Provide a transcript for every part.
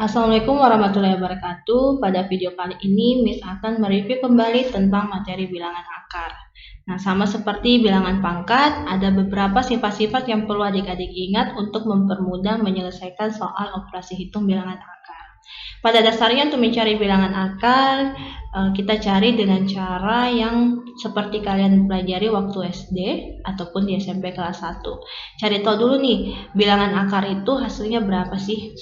Assalamualaikum warahmatullahi wabarakatuh. Pada video kali ini, Miss akan mereview kembali tentang materi bilangan akar. Nah, sama seperti bilangan pangkat, ada beberapa sifat-sifat yang perlu adik-adik ingat untuk mempermudah menyelesaikan soal operasi hitung bilangan akar. Pada dasarnya untuk mencari bilangan akar, kita cari dengan cara yang seperti kalian pelajari waktu SD ataupun di SMP kelas 1. Cari tahu dulu nih, bilangan akar itu hasilnya berapa sih?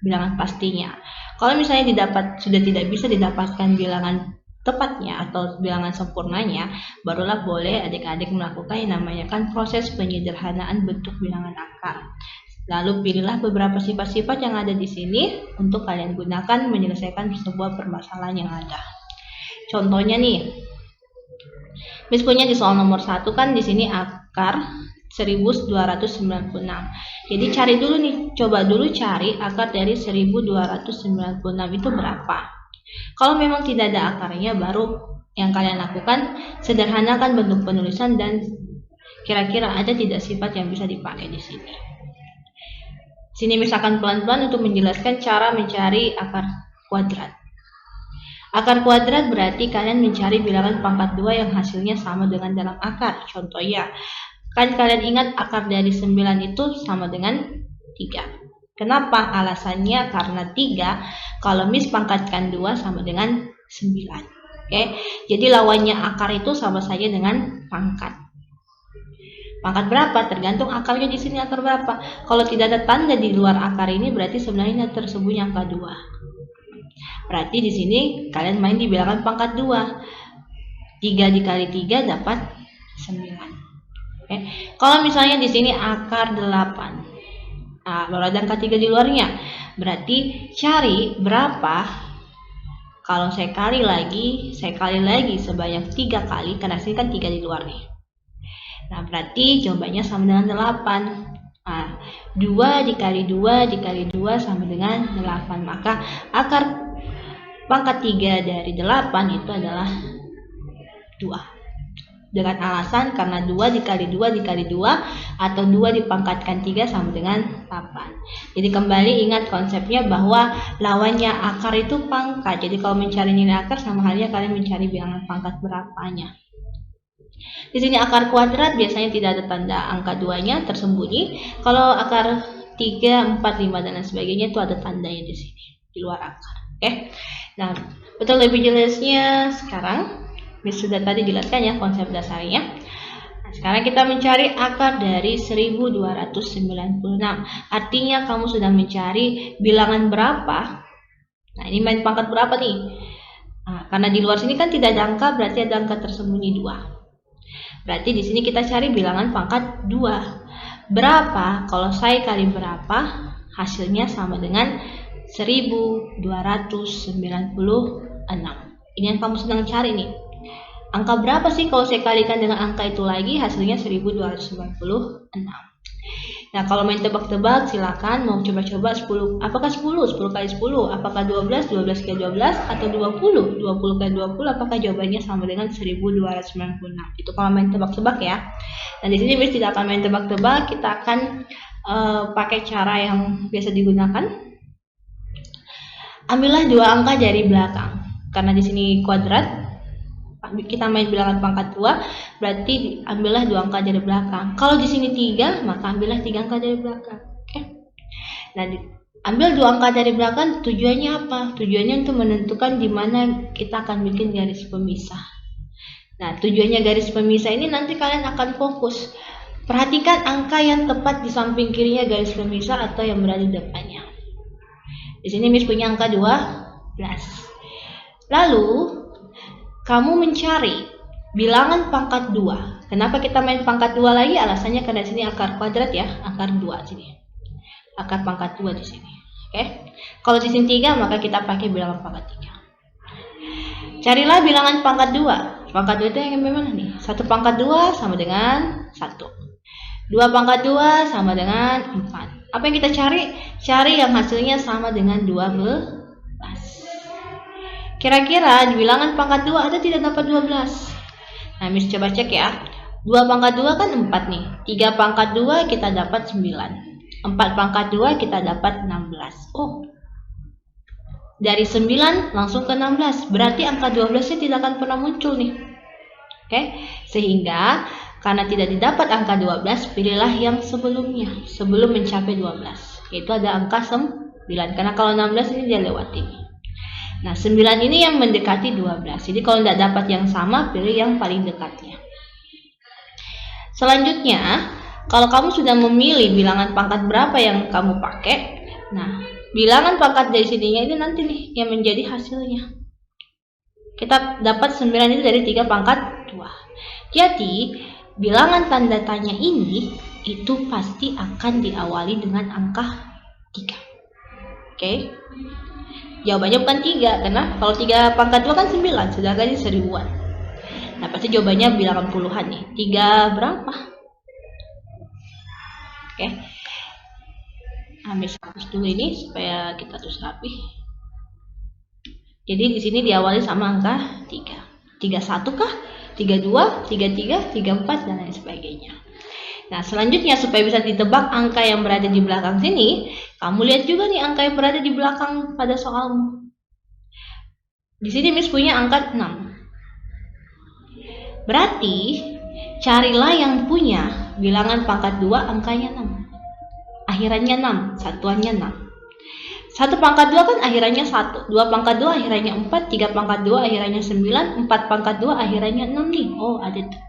Bilangan pastinya. Kalau misalnya sudah tidak bisa didapatkan bilangan tepatnya atau bilangan sempurnanya, barulah boleh adik-adik melakukan yang namanya proses penyederhanaan bentuk bilangan akar. Lalu pilihlah beberapa sifat-sifat yang ada di sini untuk kalian gunakan menyelesaikan sebuah permasalahan yang ada. Contohnya nih, Miss punya di soal nomor 1 kan di sini akar 1296. Jadi cari dulu nih, coba dulu cari akar dari 1296 itu berapa. Kalau memang tidak ada akarnya, baru yang kalian lakukan sederhanakan bentuk penulisan dan kira-kira ada tidak sifat yang bisa dipakai di sini. Sini misalkan pelan-pelan untuk menjelaskan cara mencari akar kuadrat. Akar kuadrat berarti kalian mencari bilangan pangkat 2 yang hasilnya sama dengan dalam akar. Contohnya, kan kalian ingat akar dari 9 itu sama dengan 3. Kenapa? Alasannya karena 3 kalau Miss pangkatkan 2 sama dengan 9. Oke? Jadi lawannya akar itu sama saja dengan pangkat. Pangkat berapa? Tergantung akarnya di sini akar berapa. Kalau tidak ada tanda di luar akar ini berarti sebenarnya tersembunyi angka 2. Berarti di sini kalian main di bilangan pangkat 2. 3 dikali 3 dapat 9. Okay. Kalau misalnya di sini akar 8, baru ada angka 3 di luarnya, berarti cari berapa kalau saya kali lagi sebanyak 3 kali, karena sini kan 3 di luar nih. Nah, berarti jawabannya sama dengan 8. 2 dikali 2 dikali 2 sama dengan 8. Maka akar pangkat 3 dari 8 itu adalah 2. Dengan alasan karena 2 dikali 2 dikali 2 atau 2 dipangkatkan 3 sama dengan 8. Jadi kembali ingat konsepnya bahwa lawannya akar itu pangkat. Jadi kalau mencari nilai akar sama halnya kalian mencari bilangan pangkat berapanya. Di sini akar kuadrat biasanya tidak ada tanda angka 2-nya tersembunyi. Kalau akar 3, 4, 5 dan lain sebagainya itu ada tandanya di sini di luar akar. Oke. Nah, untuk lebih jelasnya sekarang Miss sudah tadi jelaskan ya konsep dasarnya. Nah, sekarang kita mencari akar dari 1296. Artinya kamu sudah mencari bilangan berapa. Nah, ini main pangkat berapa nih? Nah, karena di luar sini kan tidak ada angka, berarti ada angka tersembunyi 2. Berarti di sini kita cari bilangan pangkat 2. Berapa? Kalau saya kali berapa? Hasilnya sama dengan 1296. Ini yang kamu sedang cari nih. Angka berapa sih kalau saya kalikan dengan angka itu lagi, hasilnya 1296. Nah, kalau main tebak-tebak silakan mau coba-coba 10. Apakah 10? 10 kali 10? Apakah 12? 12 kali 12 atau 20? 20 kali 20? Apakah jawabannya sama dengan 1296? Itu kalau main tebak-tebak ya. Dan di sini Miss tidak akan main tebak-tebak, kita akan pakai cara yang biasa digunakan. Ambillah 2 angka dari belakang. Karena di sini kuadrat, kita main bilangan pangkat 2, berarti ambillah 2 angka dari belakang. Kalau di sini 3, maka ambillah 3 angka dari belakang. Oke. Nah, ambil 2 angka dari belakang tujuannya apa? Tujuannya untuk menentukan di mana kita akan bikin garis pemisah. Nah, tujuannya garis pemisah ini nanti kalian akan fokus. Perhatikan angka yang tepat di samping kirinya garis pemisah atau yang berada di depannya. Di sini Miss punya angka 12. Lalu kamu mencari bilangan pangkat 2. Kenapa kita main pangkat 2 lagi? Alasannya karena sini akar kuadrat ya, akar 2 sini. Akar pangkat 2 di sini. Oke. Kalau di sini 3, maka kita pakai bilangan pangkat 3. Carilah bilangan pangkat 2. Pangkat 2 itu yang bagaimana nih? 1 pangkat 2 sama dengan 1. 2 pangkat 2 sama dengan 4. Apa yang kita cari? Cari yang hasilnya sama dengan 12. Kira-kira di bilangan pangkat 2 ada tidak dapat 12? Nah, Miss coba cek ya. 2 pangkat 2 kan 4 nih. 3 pangkat 2 kita dapat 9. 4 pangkat 2 kita dapat 16. Oh, Dari 9 langsung ke 16. Berarti angka 12-nya tidak akan pernah muncul nih. Oke, sehingga karena tidak didapat angka 12, pilihlah yang sebelumnya, sebelum mencapai 12. Yaitu ada angka 9. Karena kalau 16 ini dia lewati. Nah, 9 ini yang mendekati 12. Jadi kalau tidak dapat yang sama, pilih yang paling dekatnya. Selanjutnya, kalau kamu sudah memilih bilangan pangkat berapa yang kamu pakai, nah, bilangan pangkat dari sininya ini nanti nih yang menjadi hasilnya. Kita dapat 9 itu dari 3 pangkat 2. Jadi, bilangan tanda tanya ini itu pasti akan diawali dengan angka 3. Oke. Jawabannya bukan 3, karena kalau 3 pangkat 2 kan 9, sedangkan ini 1000-an. Nah, pasti jawabannya bilangan puluhan nih. 3 berapa? Oke. Ambil hapus dulu ini supaya kita tulis rapi. Jadi di sini diawali sama angka 3. 31 kah? 32, 33, 34 dan lain sebagainya. Nah, selanjutnya supaya bisa ditebak angka yang berada di belakang sini, kamu lihat juga nih angka yang berada di belakang pada soalmu. Di sini Miss punya angka 6. Berarti carilah yang punya bilangan pangkat 2 angkanya 6. Akhirannya 6, satuannya 6. 1 pangkat 2 kan akhirannya 1, 2 pangkat 2 akhirannya 4, 3 pangkat 2 akhirannya 9, 4 pangkat 2 akhirannya 6 nih. Oh, ada tuh.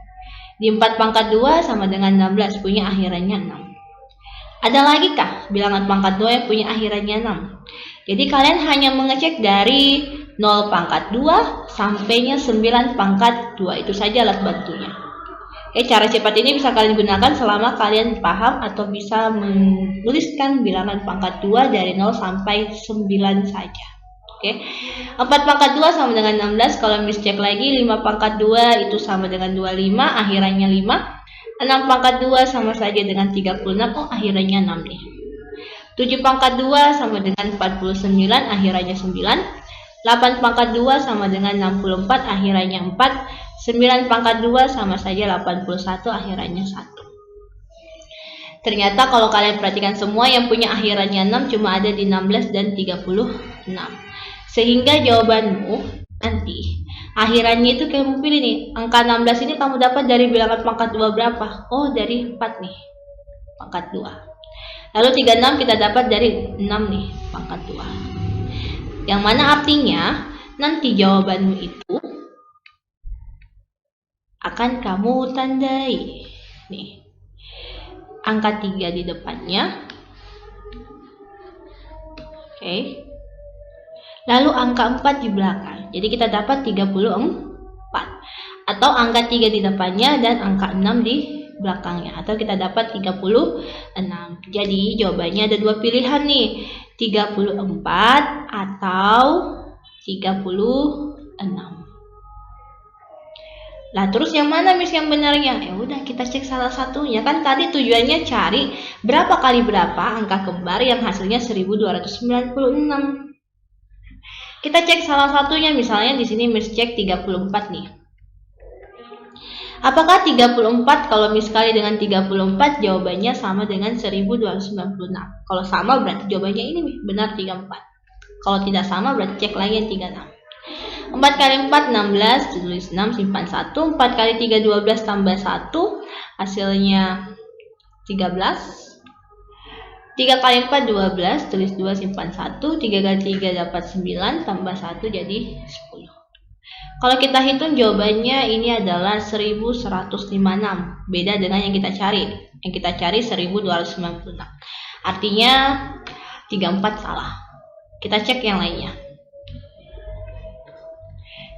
Di 4 pangkat 2 sama dengan 16, punya akhirannya 6. Ada lagi kah bilangan pangkat 2 yang punya akhirannya 6? Jadi kalian hanya mengecek dari 0 pangkat 2 sampainya 9 pangkat 2. Itu saja alat bantunya. Oke, cara cepat ini bisa kalian gunakan selama kalian paham atau bisa menuliskan bilangan pangkat 2 dari 0 sampai 9 saja. Oke. 4 pangkat 2 sama dengan 16. Kalau Miss cek lagi, 5 pangkat 2 itu sama dengan 25, akhirannya 5. 6 pangkat 2 sama saja dengan 36, oh akhirannya 6 nih. 7 pangkat 2 sama dengan 49, akhirannya 9. 8 pangkat 2 sama dengan 64, akhirannya 4. 9 pangkat 2 sama saja 81, akhirannya 1. Ternyata kalau kalian perhatikan semua yang punya akhirannya 6 cuma ada di 16 dan 36. Sehingga jawabanmu nanti akhirannya itu kamu pilih nih. Angka 16 ini kamu dapat dari bilangan pangkat 2 berapa? Oh, dari 4 nih. Pangkat 2. Lalu 36 kita dapat dari 6 nih, pangkat 2. Yang mana artinya nanti jawabanmu itu akan kamu tandai nih angka 3 di depannya. Oke. Lalu angka 4 di belakang. Jadi kita dapat 34. Atau angka 3 di depannya dan angka 6 di belakangnya. Atau kita dapat 36. Jadi jawabannya ada 2 pilihan nih. 34 atau 36. Lah terus yang mana Miss yang benarnya? Ya udah kita cek salah satunya. Kan tadi tujuannya cari berapa kali berapa angka kembar yang hasilnya 1296. Kita cek salah satunya, misalnya di sini Miss cek 34 nih. Apakah 34 kalau Miss kali dengan 34 jawabannya sama dengan 1296? Kalau sama berarti jawabannya ini nih, benar 34. Kalau tidak sama berarti cek lagi yang 36. 4 kali 4 16, tulis 6 simpan 1. 4 kali 3 12 tambah 1, hasilnya 13. 3 kali 4 12, tulis 2 simpan 1. 3 kali 3 dapat 9 tambah 1 jadi 10. Kalau kita hitung jawabannya ini adalah 1156. Beda dengan yang kita cari. Yang kita cari 1296. Artinya 34 salah. Kita cek yang lainnya.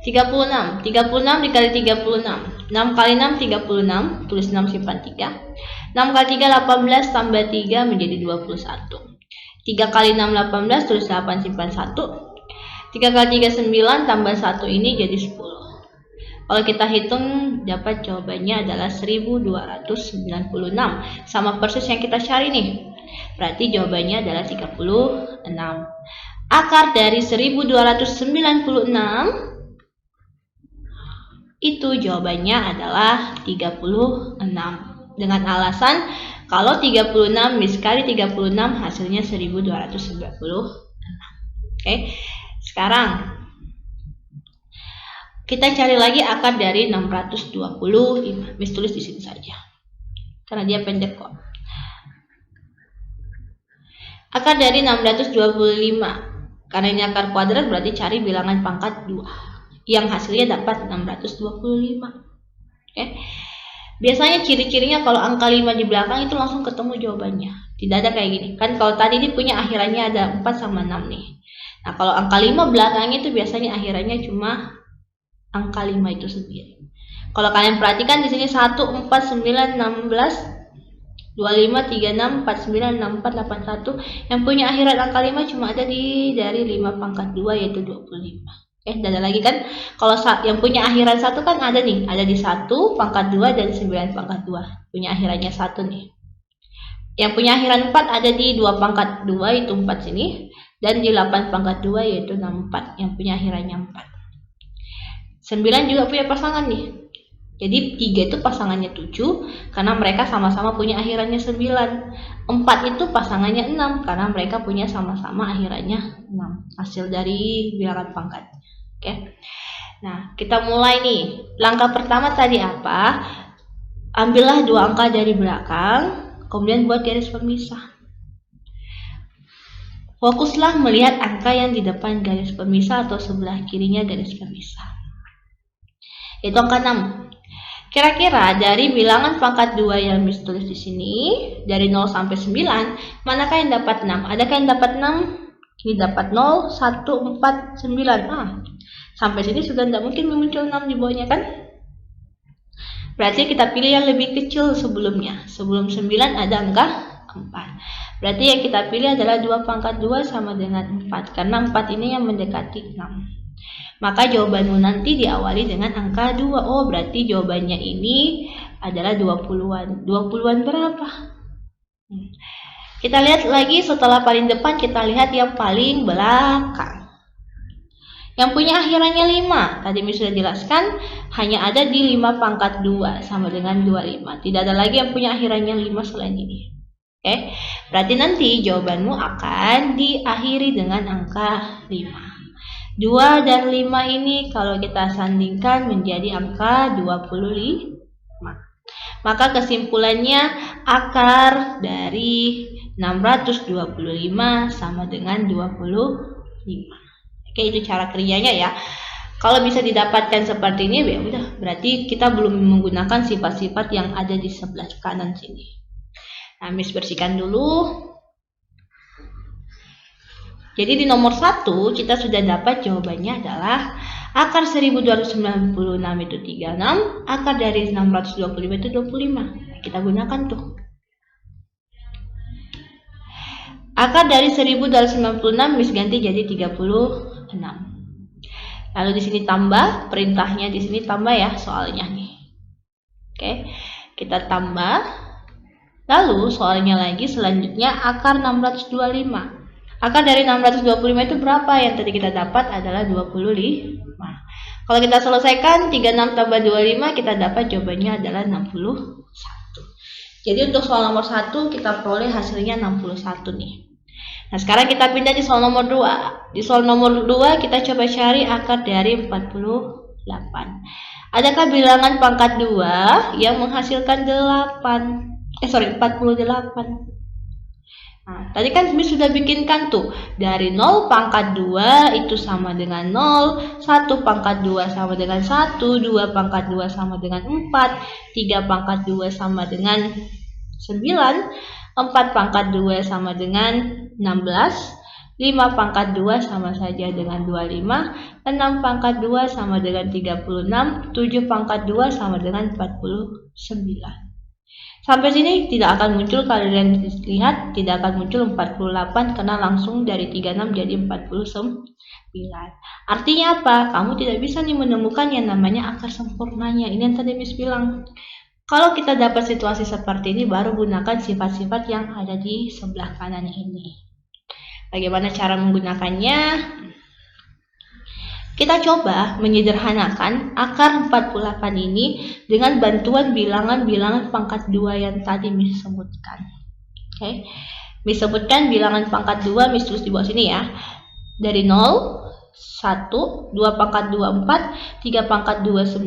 36 dikali 36. 6 kali 6 36, tulis 6 simpan 3. 6 kali 3 18 tambah 3 menjadi 21. 3 kali 6 18, tulis 8 simpan 1. 3 kali 3 9 tambah 1 ini jadi 10. Kalau kita hitung dapat jawabannya adalah 1296. Sama persis yang kita cari nih. Berarti jawabannya adalah 36. Akar dari 1296 itu jawabannya adalah 36. Dengan alasan kalau 36 dikali 36 hasilnya 1296. Oke. Sekarang kita cari lagi akar dari 625. Miss tulis di sini saja, karena dia pendek kok. Akar dari 625. Karena ini akar kuadrat berarti cari bilangan pangkat 2. Yang hasilnya dapat 625. Oke. Biasanya ciri-cirinya kalau angka 5 di belakang itu langsung ketemu jawabannya. Tidak ada kayak gini. Kan kalau tadi ini punya akhirannya ada 4 sama 6 nih. Nah, kalau angka 5 belakangnya itu biasanya akhirannya cuma angka 5 itu sendiri. Kalau kalian perhatikan di sini 1, 4, 9, 16, 25, 36, 49, 64, 81. Yang punya akhiran angka 5 cuma ada dari 5 pangkat 2 yaitu 25. Ada lagi kan? Kalau yang punya akhiran 1 kan ada nih, ada di 1 pangkat 2 dan 9 pangkat 2. Punya akhirannya 1 nih. Yang punya akhiran 4 ada di 2 pangkat 2 itu 4 sini, dan di 8 pangkat 2 yaitu 64 yang punya akhirannya 4. 9 juga punya pasangan nih. Jadi 3 itu pasangannya 7 karena mereka sama-sama punya akhirannya 9. 4 itu pasangannya 6 karena mereka punya sama-sama akhirannya 6. Hasil dari bilangan pangkat. Oke. Nah, kita mulai nih. Langkah pertama tadi apa? Ambillah 2 angka dari belakang, kemudian buat garis pemisah. Fokuslah melihat angka yang di depan garis pemisah atau sebelah kirinya garis pemisah. Itu angka 6. Kira-kira dari bilangan pangkat 2 yang Miss tulis di sini, dari 0 sampai 9, manakah yang dapat 6? Adakah yang dapat 6? Ini dapat 0, 1, 4, 9. Sampai sini sudah tidak mungkin muncul 6 di bawahnya kan? Berarti kita pilih yang lebih kecil sebelumnya. Sebelum 9 ada angka 4. Berarti yang kita pilih adalah 2 pangkat 2 sama dengan 4. Karena 4 ini yang mendekati 6. Maka jawabanmu nanti diawali dengan angka 2. Oh, berarti jawabannya ini adalah 20-an. 20-an berapa? Kita lihat lagi setelah paling depan, kita lihat yang paling belakang. Yang punya akhirannya 5. Tadi Miss sudah jelaskan, hanya ada di 5 pangkat 2 sama dengan 25. Tidak ada lagi yang punya akhirannya 5 selain ini. Oke. Berarti nanti jawabanmu akan diakhiri dengan angka 5. 2 dan 5 ini kalau kita sandingkan menjadi angka 25. Maka kesimpulannya akar dari 625 sama dengan 25. Oke, itu cara kerjanya ya. Kalau bisa didapatkan seperti ini, ya udah, berarti kita belum menggunakan sifat-sifat yang ada di sebelah kanan sini. Nah, Miss bersihkan dulu. Jadi di nomor 1 kita sudah dapat jawabannya adalah akar 1296 itu 36, akar dari 625 itu 25. Kita gunakan tuh. Akar dari 1296 Miss ganti jadi 36. Lalu di sini tambah, perintahnya di sini tambah ya soalnya nih. Oke, kita tambah. Lalu soalnya lagi selanjutnya akar 625. Akar dari 625 itu berapa? Yang tadi kita dapat adalah 25. Kalau kita selesaikan 36 tambah 25, kita dapat jawabannya adalah 61. Jadi untuk soal nomor 1 kita peroleh hasilnya 61 nih. Nah, sekarang kita pindah di soal nomor 2. Di soal nomor 2 kita coba cari akar dari 48. Adakah bilangan pangkat 2 yang menghasilkan 48? Nah, tadi kan Miss sudah bikinkan tuh. Dari 0 pangkat 2 itu sama dengan 0, 1 pangkat 2 sama dengan 1, 2 pangkat 2 sama dengan 4, 3 pangkat 2 sama dengan 9, 4 pangkat 2 sama dengan 16, 5 pangkat 2 sama saja dengan 25, 6 pangkat 2 sama dengan 36, 7 pangkat 2 sama dengan 49. Sampai sini tidak akan muncul, kalian lihat tidak akan muncul 48 karena langsung dari 36 jadi 49. Artinya apa? Kamu tidak bisa nih menemukan yang namanya akar sempurnanya. Ini yang tadi Miss bilang. Kalau kita dapat situasi seperti ini, baru gunakan sifat-sifat yang ada di sebelah kanan ini. Bagaimana cara menggunakannya? Kita coba menyederhanakan akar 48 ini dengan bantuan bilangan-bilangan pangkat 2 yang tadi Miss sebutkan. Oke. Miss sebutkan bilangan pangkat 2, Miss tulis di bawah sini ya. Dari 0 1, 2 pangkat 2 4, 3 pangkat 2 9,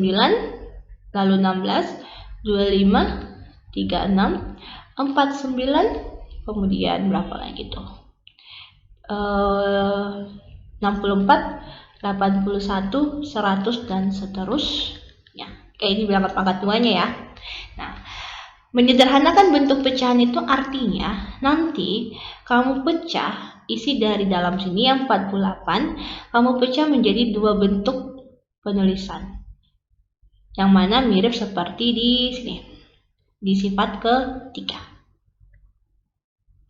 lalu 16, 25, 36, 49, kemudian berapa lagi tuh? 64, 81, 100 dan seterusnya. Oke, ini bilangan pangkat 2-nya ya. Nah, menyederhanakan bentuk pecahan itu artinya nanti kamu pecah isi dari dalam sini yang 48, kamu pecah menjadi dua bentuk penulisan. Yang mana mirip seperti di sini, di sifat ketiga.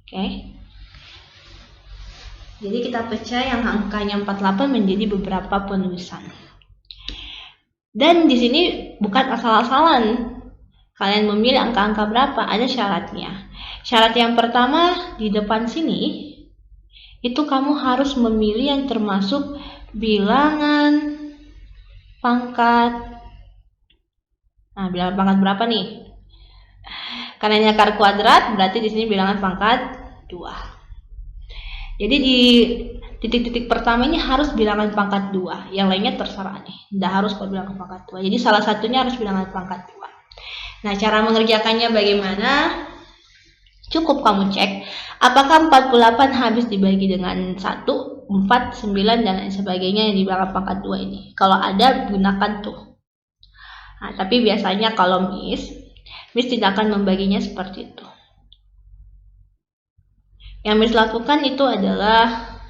Oke. Jadi kita pecah yang angkanya 48 menjadi beberapa penulisan. Dan di sini bukan asal-asalan kalian memilih angka-angka berapa, ada syaratnya. Syarat yang pertama di depan sini itu kamu harus memilih yang termasuk bilangan pangkat. Nah, bilangan pangkat berapa nih? Karena ini akar kuadrat, berarti di sini bilangan pangkat 2. Jadi di titik-titik pertama ini harus bilangan pangkat 2, yang lainnya terserah nih. Tidak harus bilangan pangkat 2. Jadi salah satunya harus bilangan pangkat 2. Nah, cara mengerjakannya bagaimana? Cukup kamu cek apakah 48 habis dibagi dengan 1, 4, 9 dan lain sebagainya yang di bilangan pangkat 2 ini. Kalau ada, gunakan tuh. Nah, tapi biasanya kalau Miss tidak akan membaginya seperti itu. Yang Miss lakukan itu adalah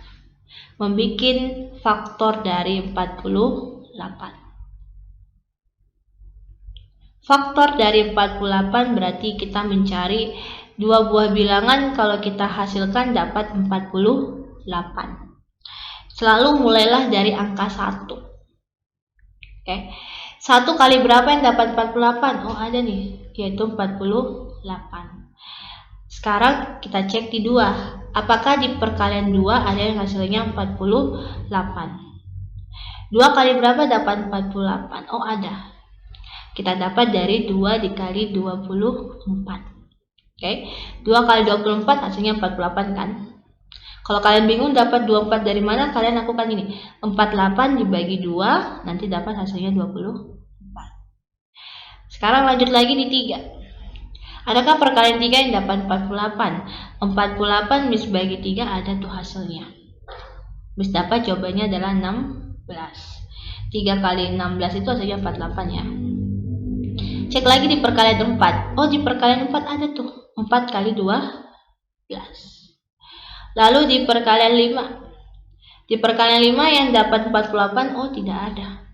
membuat faktor dari 48. Faktor dari 48 berarti kita mencari dua buah bilangan, kalau kita hasilkan dapat 48. Selalu mulailah dari angka 1. Oke. 1 kali berapa yang dapat 48? Oh, ada nih, yaitu 48. Sekarang kita cek di 2. Apakah di perkalian 2 ada yang hasilnya 48? 2 kali berapa dapat 48? Oh, ada. Kita dapat dari 2 dikali 24. Oke, 2 kali 24 hasilnya 48 kan? Kalau kalian bingung dapat 24 dari mana, kalian lakukan ini. 48 dibagi 2, nanti dapat hasilnya 24. Sekarang lanjut lagi di 3. Adakah perkalian 3 yang dapat 48? 48 Miss bagi 3, ada tuh hasilnya. Miss dapat jawabannya adalah 16. 3 kali 16 itu hasilnya 48 ya. Cek lagi di perkalian 4. Oh, di perkalian 4 ada tuh. 4 kali 12. Lalu di perkalian 5. Di perkalian 5 yang dapat 48, oh tidak ada.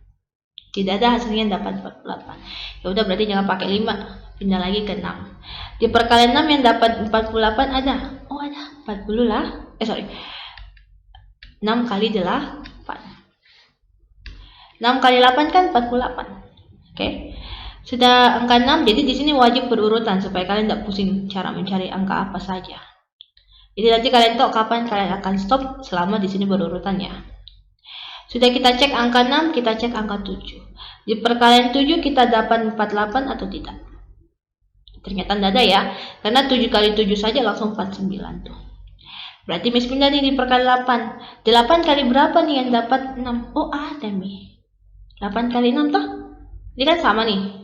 Tidak ada hasilnya yang dapat 48. Ya udah, berarti jangan pakai 5. Pindah lagi ke 6. Di perkalian 6 yang dapat 48 ada. Oh, ada. 40 lah. 6 kali 8. 6 kali 8 kan 48. Oke. Sudah angka 6, jadi di sini wajib berurutan supaya kalian tidak pusing cara mencari angka apa saja. Jadi nanti kalian tahu kapan kalian akan stop selama di sini berurutan ya. Sudah kita cek angka 6, kita cek angka 7. Di perkalian 7 kita dapat 48 atau tidak? Ternyata tidak ada ya, karena 7 kali 7 saja langsung 49 tuh. Berarti Miss pindah nih di perkalian 8. 8 kali berapa nih yang dapat 6? Oh, ada nih. 8 kali 6 toh? Ini kan sama nih.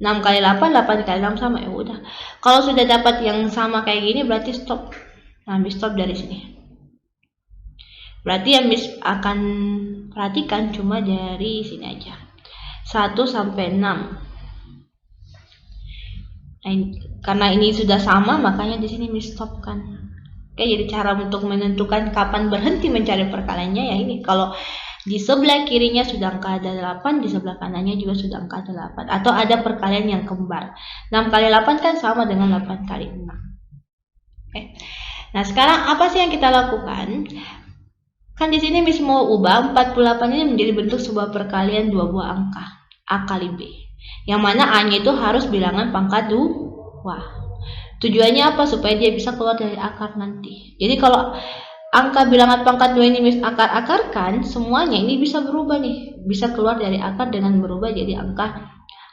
6 kali 8, 8 kali 6 sama, ya udah. Kalau sudah dapat yang sama kayak gini berarti stop. Nah, Miss stop dari sini. Berarti yang Miss akan perhatikan cuma dari sini aja. 1 sampai 6. Nah, karena ini sudah sama, makanya di sini Miss stop kan. Oke, jadi cara untuk menentukan kapan berhenti mencari perkaliannya ya ini. Kalau di sebelah kirinya sudah angka ada 8, di sebelah kanannya juga sudah angka ada 8. Atau ada perkalian yang kembar. 6 kali 8 kan sama dengan 8 kali 6. Oke. Nah, sekarang apa sih yang kita lakukan? Kan di sini Miss mau ubah 48 ini menjadi bentuk sebuah perkalian dua buah angka, A kali B. Yang mana A-nya itu harus bilangan pangkat 2. Tujuannya apa? Supaya dia bisa keluar dari akar nanti. Jadi kalau angka bilangan pangkat 2 ini Miss akar-akarkan, semuanya ini bisa berubah nih. Bisa keluar dari akar dengan berubah jadi angka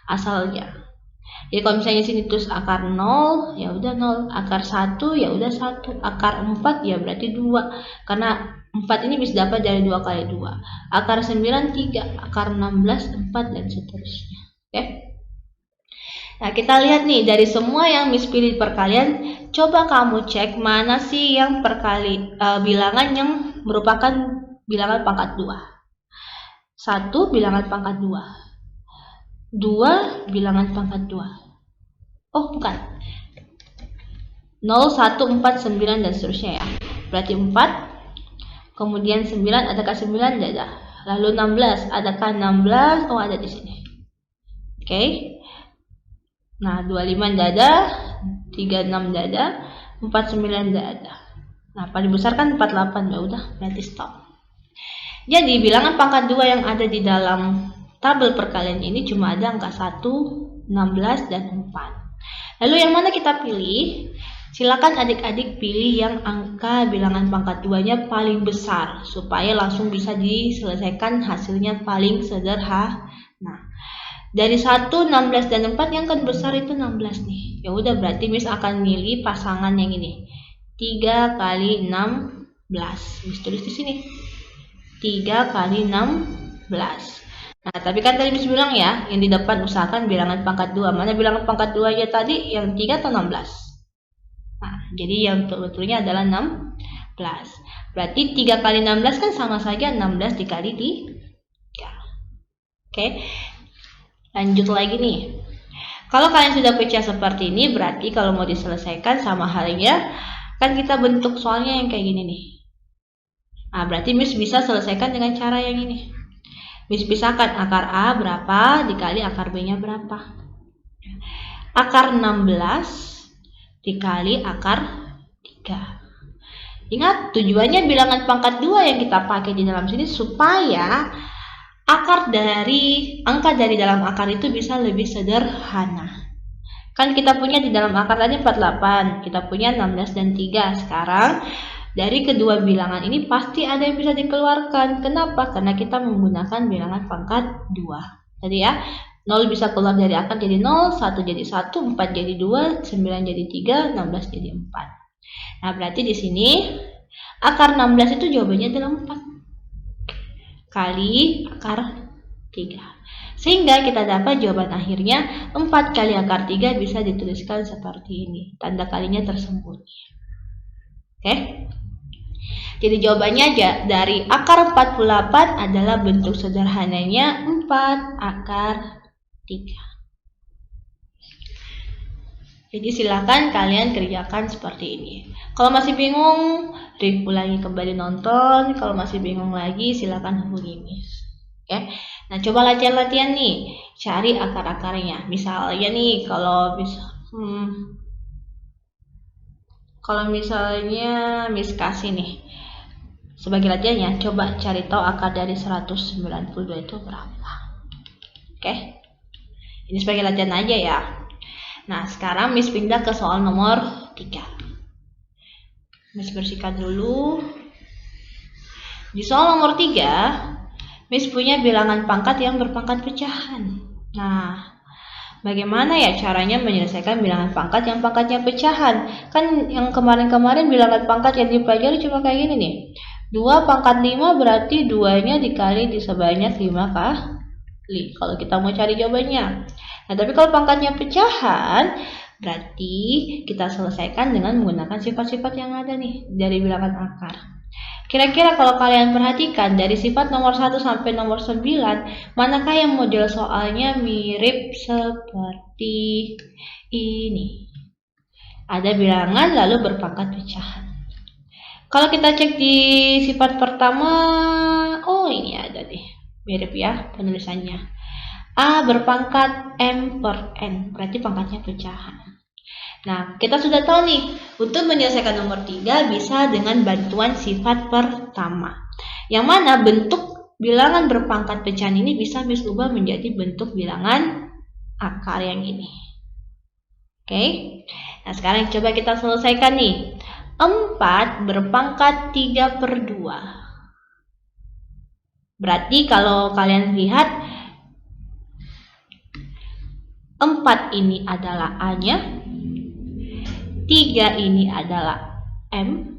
asalnya. Jadi kalau misalnya sini terus akar 0, ya udah 0. Akar 1, ya udah 1. Akar 4, ya berarti 2. Karena 4 ini bisa dapat dari 2 kali 2. Akar 9, 3. Akar 16, 4, dan seterusnya. Oke. Nah, kita lihat nih, dari semua yang Miss pilih perkalian, coba kamu cek mana sih yang bilangan yang merupakan bilangan pangkat 2. 1 bilangan pangkat 2. 2 bilangan pangkat 2. Oh, bukan. 0, 1, 4, 9, dan seterusnya ya. Berarti 4. Kemudian 9, adakah 9? Tidak ada. Lalu 16, adakah 16? Oh, ada di sini. Oke. Nah, 25 tidak ada. 36 tidak ada. 49 tidak ada. Nah, paling besar kan 48. Ya udah, berarti stop. Jadi, bilangan pangkat 2 yang ada di dalam tabel perkalian ini cuma ada angka 1, 16, dan 4. Lalu yang mana kita pilih? Silakan adik-adik pilih yang angka bilangan pangkat 2-nya paling besar supaya langsung bisa diselesaikan hasilnya paling sederhana. Nah, dari 1, 16, dan 4 yang kan besar itu 16 nih. Ya udah, berarti Miss akan milih pasangan yang ini. 3 kali 16. Miss tulis di sini. 3 kali 16. Nah, tapi kan tadi Miss bilang ya, yang di depan usahakan bilangan pangkat 2. Mana bilangan pangkat 2 ya tadi? Yang 3 atau 16? Nah, jadi yang betul-betulnya adalah 16. Berarti 3 kali 16 kan sama saja 16 dikali 3. Oke. Lanjut lagi nih. Kalau kalian sudah pecah seperti ini, berarti kalau mau diselesaikan sama halnya, kan kita bentuk soalnya yang kayak gini nih. Nah, berarti Miss bisa selesaikan dengan cara yang ini. Miss pisahkan akar A berapa dikali akar B-nya berapa. Akar 16 dikali akar 3. Ingat, tujuannya bilangan pangkat 2 yang kita pakai di dalam sini supaya angka dari dalam akar itu bisa lebih sederhana. Kan kita punya di dalam akar tadi 48, kita punya 16 dan 3. Sekarang dari kedua bilangan ini pasti ada yang bisa dikeluarkan. Kenapa? Karena kita menggunakan bilangan pangkat 2. Tadi ya, 0 bisa keluar dari akar jadi 0, 1 jadi 1, 4 jadi 2, 9 jadi 3, 16 jadi 4. Nah, berarti di sini akar 16 itu jawabannya adalah 4 kali akar 3. Sehingga kita dapat jawaban akhirnya 4 kali akar 3 bisa dituliskan seperti ini. Tanda kalinya tersembunyi. Oke? Jadi jawabannya dari akar 48 adalah bentuk sederhananya 4 akar 3. Jadi silakan kalian kerjakan seperti ini. Kalau masih bingung, ulangi kembali nonton. Kalau masih bingung lagi, silakan hubungi Miss. Oke. Nah, coba latihan-latihan nih. Cari akar-akarnya. Misalnya nih, kalau misalnya Miss kasih nih sebagai latihannya, coba cari tahu akar dari 192 itu berapa. Oke. Ini sebagai latihan aja ya. Nah, sekarang Miss pindah ke soal nomor 3. Miss bersihkan dulu. Di soal nomor 3, Miss punya bilangan pangkat yang berpangkat pecahan. Nah, bagaimana ya caranya menyelesaikan bilangan pangkat yang pangkatnya pecahan? Kan yang kemarin-kemarin bilangan pangkat yang dipelajari cuma kayak gini nih. 2 pangkat 5 berarti 2-nya dikali di sebanyak 5 kali. Kalau kita mau cari jawabannya. Nah, tapi kalau pangkatnya pecahan, berarti kita selesaikan dengan menggunakan sifat-sifat yang ada nih dari bilangan akar. Kira-kira kalau kalian perhatikan dari sifat nomor 1 sampai nomor 9, manakah yang model soalnya mirip seperti ini? Ada bilangan lalu berpangkat pecahan. Kalau kita cek di sifat pertama, oh ini ada deh. Mirip ya penulisannya. A berpangkat M per N, berarti pangkatnya pecahan. Nah, kita sudah tahu nih, untuk menyelesaikan nomor 3 bisa dengan bantuan sifat pertama. Yang mana bentuk bilangan berpangkat pecahan ini bisa Miss ubah menjadi bentuk bilangan akar yang ini. Oke. Nah, sekarang coba kita selesaikan nih. 4 berpangkat 3 per 2. Berarti kalau kalian lihat 4 ini adalah A-nya, 3 ini adalah M,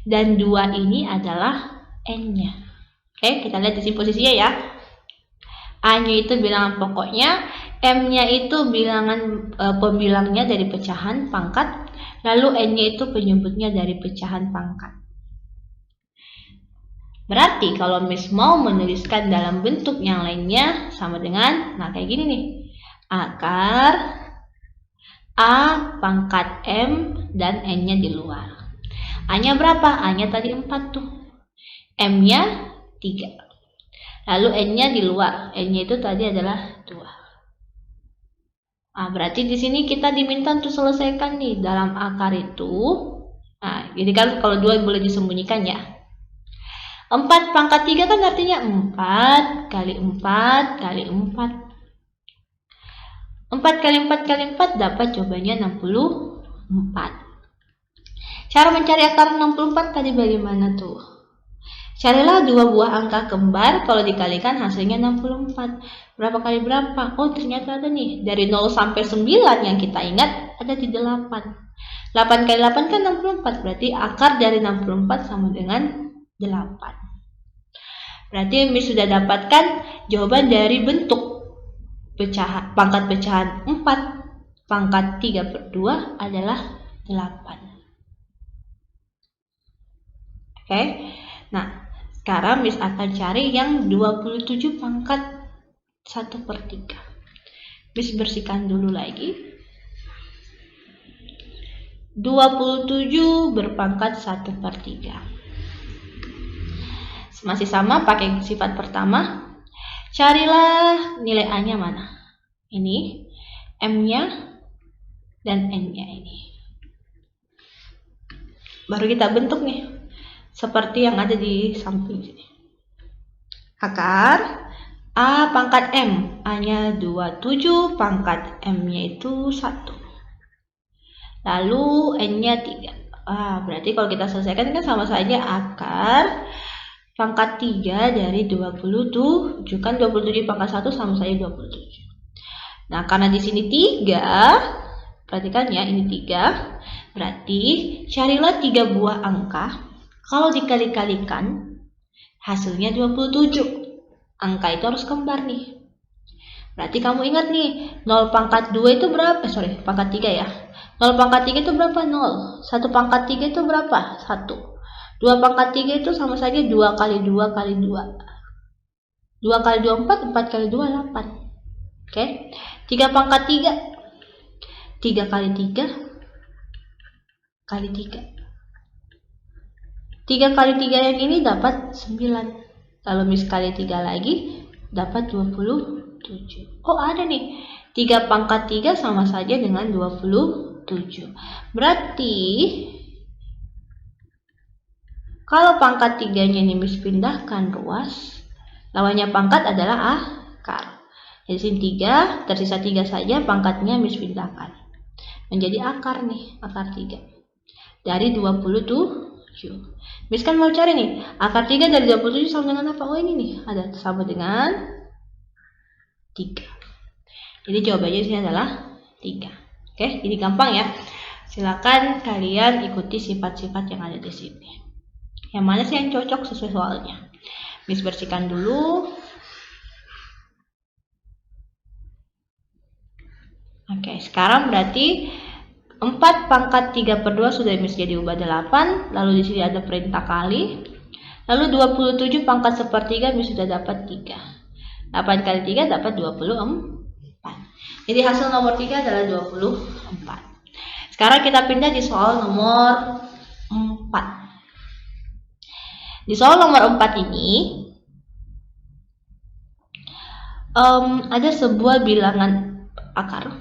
dan 2 ini adalah N-nya. Oke, kita lihat di sini posisinya ya. A-nya itu bilangan pokoknya, M-nya itu bilangan pembilangnya dari pecahan pangkat, lalu N-nya itu penyebutnya dari pecahan pangkat. Berarti kalau Miss mau menuliskan dalam bentuk yang lainnya sama dengan, nah kayak gini nih. Akar A pangkat M dan N-nya di luar. A-nya berapa? A-nya tadi 4 tuh. M-nya 3. Lalu N-nya di luar. N-nya itu tadi adalah 2. Nah, berarti di sini kita diminta untuk selesaikan nih dalam akar itu. Nah, jadi kan kalau 2 boleh disembunyikan ya. 4 pangkat 3 kan artinya 4 kali 4 kali 4. 4 kali 4 kali 4 dapat jawabannya 64. Cara mencari akar 64 tadi bagaimana tuh? Carilah 2 buah angka kembar, kalau dikalikan hasilnya 64. Berapa kali berapa? Oh, ternyata ada nih. Dari 0 sampai 9 yang kita ingat ada di 8. 8 kali 8 kan 64. Berarti akar dari 64 sama dengan 8. Berarti Miss sudah dapatkan jawaban dari bentuk pecahan, pangkat pecahan 4. Pangkat 3/2 adalah 8. Oke. Nah, sekarang Miss akan cari yang 27 pangkat 1/3. Miss bersihkan dulu lagi. 27 berpangkat 1/3. Masih sama pakai sifat pertama. Carilah nilai A-nya mana. Ini M-nya dan N-nya ini. Baru kita bentuk nih. Seperti yang ada di samping sini. Akar A pangkat M, A-nya 27, pangkat M-nya itu 1. Lalu N-nya 3. Berarti kalau kita selesaikan kan sama saja akar pangkat 3 dari 27. Kan 27 pangkat 1 sama saja 27. Nah, karena di sini 3, perhatikan ya, ini 3. Berarti carilah 3 buah angka. Kalau dikali-kalikan, hasilnya 27. Angka itu harus kembar nih. Berarti kamu ingat nih, 0 pangkat 2 itu berapa? Pangkat 3 ya. 0 pangkat 3 itu berapa? 0. 1 pangkat 3 itu berapa? 1. 2 pangkat 3 itu sama saja 2 kali 2 kali 2. 2 kali 2, 4. 4 kali 2, 8. Oke. 3 pangkat 3. 3 kali 3 kali 3. 3 kali 3 yang ini dapat 9. Lalu Miss kali 3 lagi dapat 27. Oh, ada nih. 3 pangkat 3 sama saja dengan 27. Berarti kalau pangkat 3-nya ini Miss pindahkan ruas, lawannya pangkat adalah akar. Di sini 3, tersisa 3 saja, pangkatnya Miss pindahkan. Menjadi akar nih, akar 3. Dari 27. Miss kan mau cari nih, akar 3 dari 27 sama dengan apa? Oh, ini nih, ada sama dengan 3. Jadi jawabannya di sini adalah 3. Oke, jadi gampang ya. Silakan kalian ikuti sifat-sifat yang ada di sini. Yang mana sih yang cocok sesuai soalnya? Miss bersihkan dulu. Oke, sekarang berarti 4 pangkat 3/2 sudah Miss jadi ubah 8. Lalu di sini ada perintah kali. Lalu 27 pangkat 1/3 Miss sudah dapat 3. 8 kali 3 dapat 24. Jadi hasil nomor 3 adalah 24. Sekarang kita pindah di soal nomor 4. Di soal nomor 4 ini ada sebuah bilangan akar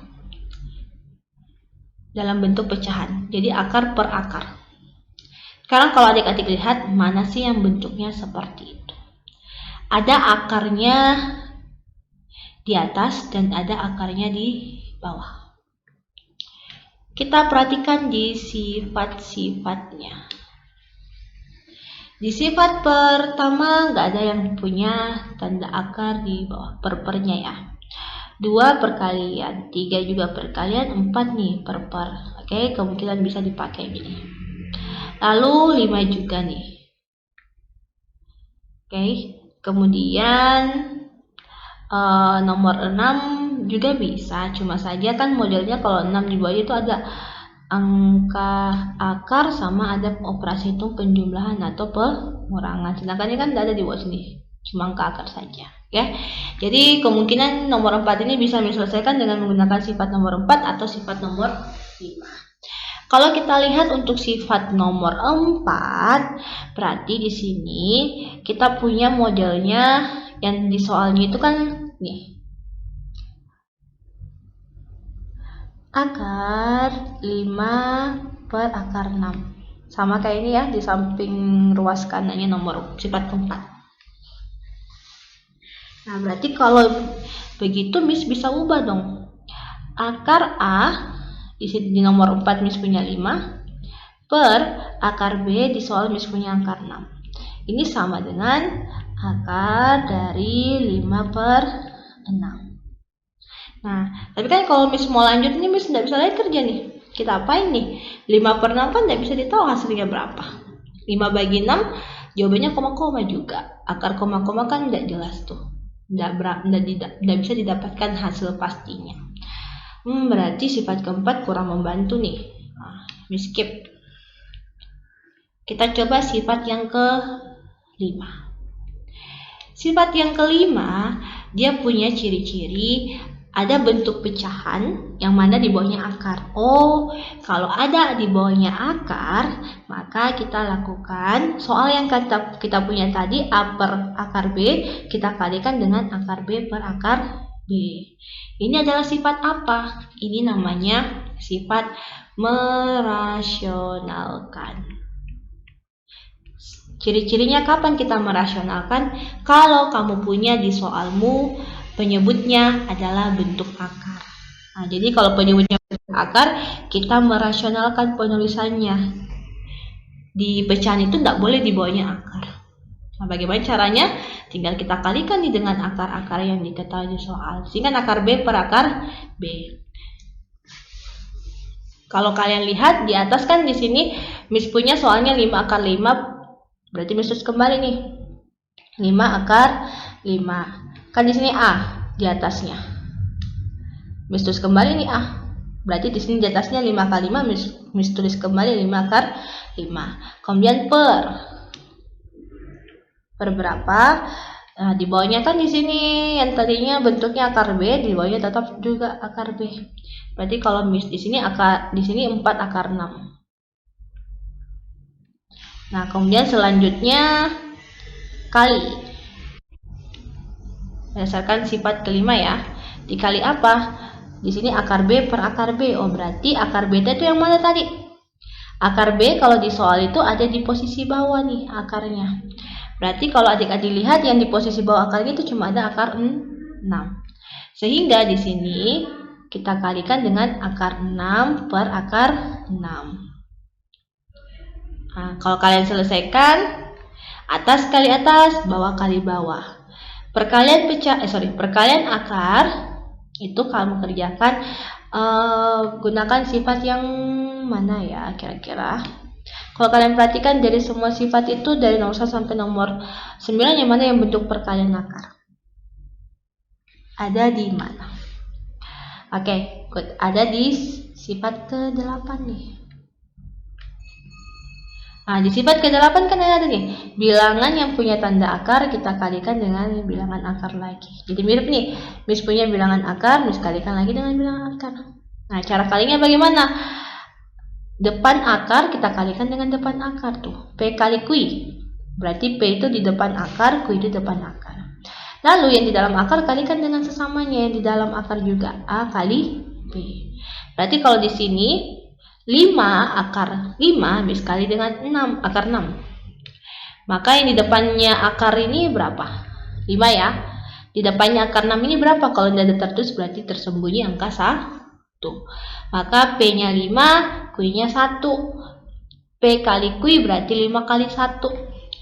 dalam bentuk pecahan. Jadi akar per akar. Sekarang kalau adik-adik lihat, mana sih yang bentuknya seperti itu? Ada akarnya di atas dan ada akarnya di bawah. Kita perhatikan di sifat-sifatnya. Di sifat pertama nggak ada yang punya tanda akar di bawah, per-pernya ya. 2 perkalian, 3 juga perkalian, 4 nih per. Oke, kemungkinan bisa dipakai gini. Lalu 5 juga nih. Oke, kemudian nomor 6 juga bisa, cuma saja kan modelnya kalau 6 di bawahnya itu ada angka akar sama ada operasi hitung penjumlahan atau pengurangan, sedangkan ini kan tidak ada di bawah sini, cuma angka akar saja ya. Jadi kemungkinan nomor 4 ini bisa diselesaikan dengan menggunakan sifat nomor 4 atau sifat nomor 5. Kalau kita lihat untuk sifat nomor 4, berarti di sini kita punya modelnya yang di soalnya itu kan nih. Akar 5 per akar 6. Sama kayak ini ya, di samping ruas kanannya nomor sifat keempat. Nah, berarti kalau begitu Miss bisa ubah dong. Akar A di nomor 4 Miss punya 5 per akar B di soal Miss punya akar 6. Ini sama dengan akar dari 5 per 6. Nah, tapi kan kalau Miss mau lanjut ini Miss tidak bisa lagi kerja nih. Kita apain nih? 5 per 6 kan tidak bisa ditahu hasilnya berapa. 5 bagi 6 jawabannya koma-koma juga. Akar koma-koma kan tidak jelas tuh. Tidak bisa didapatkan hasil pastinya. Berarti sifat keempat kurang membantu nih. Nah, Miss skip. Kita coba sifat yang ke-5. Sifat yang ke-5 dia punya ciri-ciri ada bentuk pecahan yang mana di bawahnya akar. Oh, kalau ada di bawahnya akar, maka kita lakukan soal yang kita punya tadi A per akar B, kita kalikan dengan akar B per akar B. Ini adalah sifat apa? Ini namanya sifat merasionalkan. Ciri-cirinya kapan kita merasionalkan? Kalau kamu punya di soalmu penyebutnya adalah bentuk akar. Nah, jadi kalau penyebutnya bentuk akar, kita merasionalkan penulisannya. Di pecahan itu tidak boleh di bawahnya akar. Nah, bagaimana caranya? Tinggal kita kalikan nih dengan akar-akar yang diketahui di soal. Sehingga akar B per akar B. Kalau kalian lihat di atas kan di sini Miss punya soalnya 5 akar 5. Berarti Miss terus kembali nih. 5 akar 5. Kan di sini A di atasnya. Miss tulis kembali nih A. Berarti di sini di atasnya 5 kali 5 Miss tulis kembali 5 akar 5. Kemudian per berapa? Nah, di bawahnya kan di sini yang tadinya bentuknya akar B, di bawahnya tetap juga akar B. Berarti kalau Miss di sini 4 akar 6. Nah, kemudian selanjutnya kali. Berdasarkan sifat kelima ya. Dikali apa? Di sini akar B per akar B. Oh, berarti akar B itu yang mana tadi? Akar B kalau di soal itu ada di posisi bawah nih akarnya. Berarti kalau adik-adik lihat yang di posisi bawah akarnya itu cuma ada akar 6. Sehingga di sini kita kalikan dengan akar 6 per akar 6. Nah, kalau kalian selesaikan, atas kali atas, bawah kali bawah. Perkalian akar itu kamu kerjakan gunakan sifat yang mana ya kira-kira. Kalau kalian perhatikan dari semua sifat itu dari nomor 1 sampai nomor 9 yang mana yang bentuk perkalian akar? Ada di mana? Oke, good. Ada di sifat ke-8 nih. Nah, di sifat ke-8 kan ada nih, bilangan yang punya tanda akar kita kalikan dengan bilangan akar lagi. Jadi mirip nih, Miss punya bilangan akar, Miss kalikan lagi dengan bilangan akar. Nah, cara kalinya bagaimana? Depan akar kita kalikan dengan depan akar tuh. P kali Q. Berarti P itu di depan akar, Q itu depan akar. Lalu yang di dalam akar kalikan dengan sesamanya yang di dalam akar juga, A kali B. Berarti kalau di sini 5 akar 5 Miss kali dengan 6 akar 6. Maka yang di depannya akar ini berapa? 5 ya. Di depannya akar 6 ini berapa? Kalau tidak ada tertulis berarti tersembunyi angka 1. Maka P-nya 5, Q-nya 1. P kali Q berarti 5 kali 1.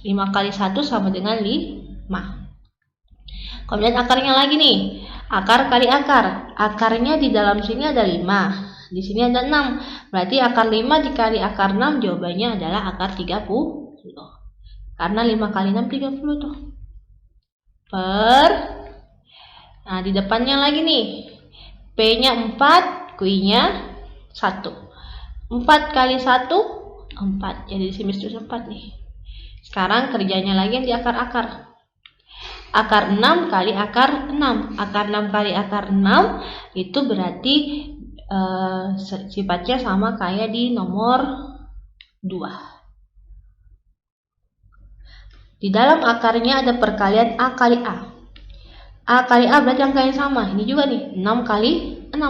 5 kali 1 sama dengan 5. Kemudian akarnya lagi nih. Akar kali akar. Akarnya di dalam sini ada 5. Di sini ada 6. Berarti akar 5 dikali akar 6 jawabannya adalah akar 30. Karena 5 kali 6 30 tuh. Nah, di depannya lagi nih. P-nya 4, Q-nya 1. 4 kali 1, 4. Jadi di sini 4 nih. Sekarang kerjanya lagi yang di akar-akar. Akar 6 kali akar 6. Akar 6 kali akar 6 itu berarti sifatnya sama kayak di nomor 2. Di dalam akarnya ada perkalian A kali A. A kali A berarti angka yang sama. Ini juga nih, 6 kali 6.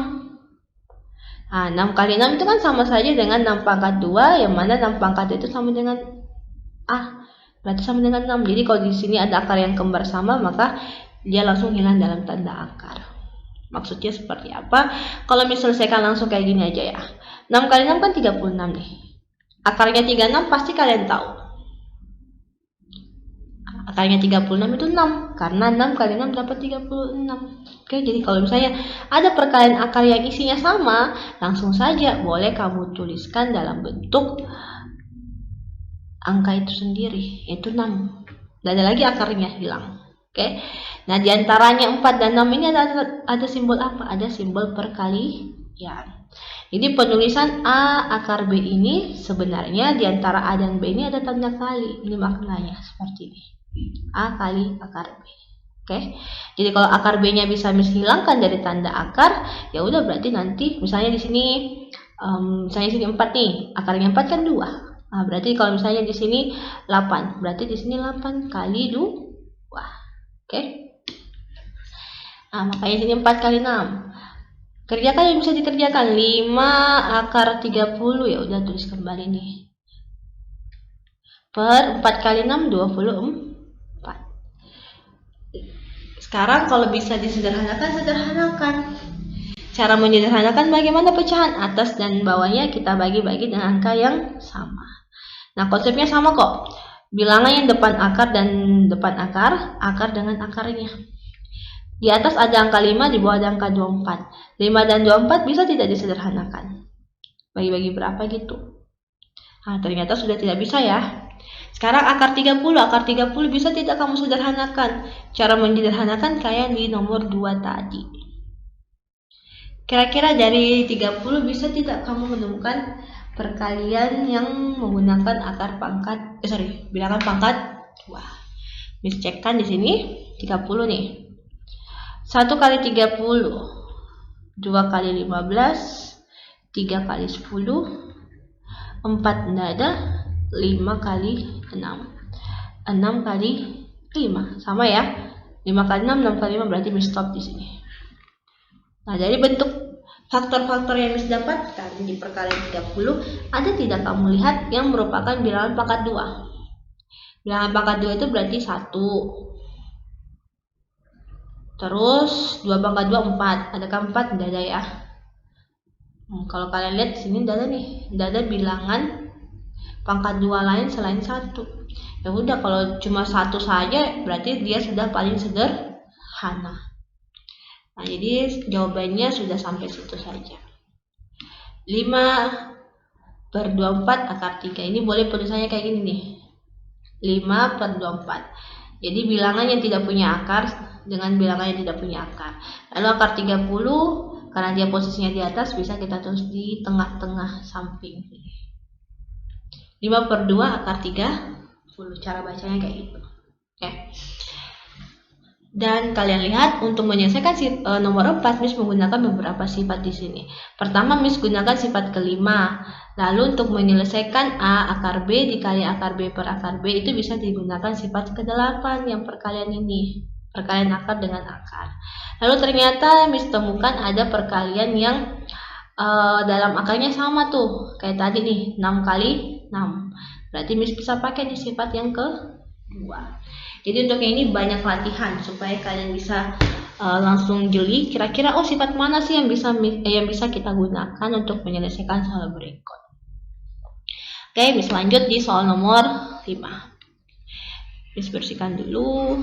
Nah, 6 kali 6 itu kan sama saja dengan 6 pangkat 2, yang mana 6 pangkat itu sama dengan A. Berarti sama dengan 6. Jadi kalau di sini ada akar yang kembar sama, maka dia langsung hilang dalam tanda akar. Maksudnya seperti apa? Kalau misalnya selesaikan langsung kayak gini aja ya. 6 kali 6 kan 36 nih. Akarnya 36 pasti kalian tahu. Akarnya 36 itu 6. Karena 6 kali 6 dapat 36. Oke, jadi kalau misalnya ada perkalian akar yang isinya sama, langsung saja boleh kamu tuliskan dalam bentuk angka itu sendiri, yaitu 6. Tidak ada lagi akarnya hilang. Oke. Nah, diantaranya 4 dan 6 ini ada simbol apa? Ada simbol perkalian. Jadi penulisan A akar B ini sebenarnya diantara A dan B ini ada tanda kali. Ini maknanya seperti ini. A kali akar B. Oke. Jadi kalau akar B-nya bisa hilangkan dari tanda akar, ya udah berarti nanti misalnya di sini misalnya sini 4 nih, akarnya 4 kan 2. Nah, berarti kalau misalnya di sini 8, berarti di sini 8 kali 2. Oke. Nah, makanya sini 4 kali 6. Kerjakan yang bisa dikerjakan. 5 akar 30, ya udah tulis kembali nih. Per 4 kali 6 24. Sekarang kalau bisa disederhanakan, sederhanakan. Cara menyederhanakan bagaimana pecahan atas dan bawahnya kita bagi-bagi dengan angka yang sama. Nah, konsepnya sama kok. Bilangan yang depan akar dan depan akar dengan akarnya. Di atas ada angka 5, di bawah ada angka 24. 5 dan 24 bisa tidak disederhanakan. Bagi-bagi berapa gitu. Nah, ternyata sudah tidak bisa ya. Sekarang akar 30 bisa tidak kamu sederhanakan. Cara menyederhanakan kayak di nomor 2 tadi. Kira-kira dari 30 bisa tidak kamu menemukan perkalian yang menggunakan akar pangkat, bilangan pangkat 2. Miss cekkan di sini 30 nih. 1 kali 30, 2 kali 15, 3 kali 10, 4 tidak ada, 5 kali 6, 6 kali 5, sama ya. 5 kali 6, 6 kali 5 berarti Miss stop di sini. Nah, dari bentuk faktor-faktor yang Miss dapatkan di perkalian 30, ada tidak kamu lihat yang merupakan bilangan pangkat 2? Bilangan pangkat 2 itu berarti 1. Terus 2 pangkat 2 4. Adakah 4? Tidak ada ya. Kalau kalian lihat di sini tidak ada nih. Tidak ada bilangan pangkat 2 lain selain 1. Ya udah, kalau cuma 1 saja berarti dia sudah paling sederhana. Nah, jadi jawabannya sudah sampai situ saja. 5 per 24 akar 3. Ini boleh tulisannya kayak gini nih. 5 per 24. Jadi bilangan yang tidak punya akar dengan bilangan yang tidak punya akar. Lalu akar 30, karena dia posisinya di atas, bisa kita tulis di tengah-tengah samping. 5 per 2 akar 30. Cara bacanya kayak gitu. Oke. Dan kalian lihat untuk menyelesaikan nomor 4, Miss menggunakan beberapa sifat di sini. Pertama, Miss gunakan sifat kelima. Lalu untuk menyelesaikan A akar B dikali akar B per akar B itu bisa digunakan sifat ke-8 yang perkalian ini. Perkalian akar dengan akar. Lalu ternyata Miss temukan ada perkalian yang dalam akarnya sama tuh. Kayak tadi nih, 6 kali 6. Berarti Miss bisa pakai di sifat yang kedua. Jadi untuk yang ini banyak latihan supaya kalian bisa langsung jeli kira-kira sifat mana sih yang bisa kita gunakan untuk menyelesaikan soal berikut. Oke, Miss lanjut di soal nomor 5. Miss bersihkan dulu.